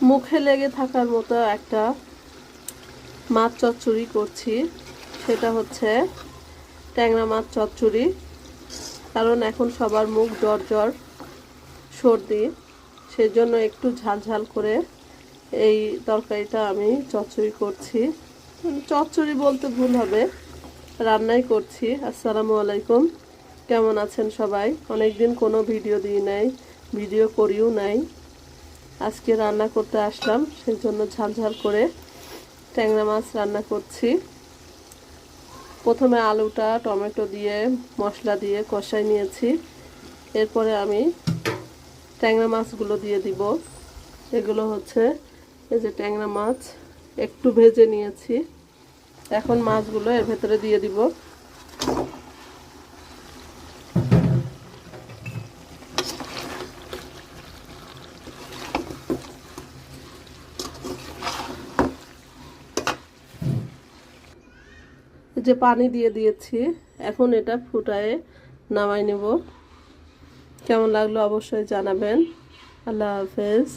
মুখে লেগে থাকার মতো একটা মাছ চচ্চড়ি করছি। সেটা হচ্ছে ট্যাংরা মাছ চচ্চড়ি। কারণ এখন সবার মুখ জ্বর জ্বর, সর্দি, সেজন্য একটু ঝাল ঝাল করে এই তরকারিটা আমি চচ্চড়ি করছি। চচ্চড়ি বলতে ভুল হবে, রান্নাই করছি। আসসালামু আলাইকুম, কেমন আছেন সবাই? অনেকদিন কোনো ভিডিও দিই নাই, ভিডিও করিও নাই। আজকে রান্না করতে আসলাম, সেই জন্য ঝাল ঝাল করে ট্যাংরা মাছ রান্না করছি। প্রথমে আলুটা টমেটো দিয়ে মশলা দিয়ে কষাই নিয়েছি। এরপরে আমি ট্যাংরা মাছগুলো দিয়ে দিব। এগুলো হচ্ছে এই যে ট্যাংরা মাছ, একটু ভেজে নিয়েছি। এখন মাছগুলো এর ভেতরে দিয়ে দিব। যে পানি দিয়ে দিয়েছি, এখন এটা ফুটায়ে নামাই নেব। কেমন লাগলো অবশ্যই জানাবেন। আল্লাহ হাফেজ।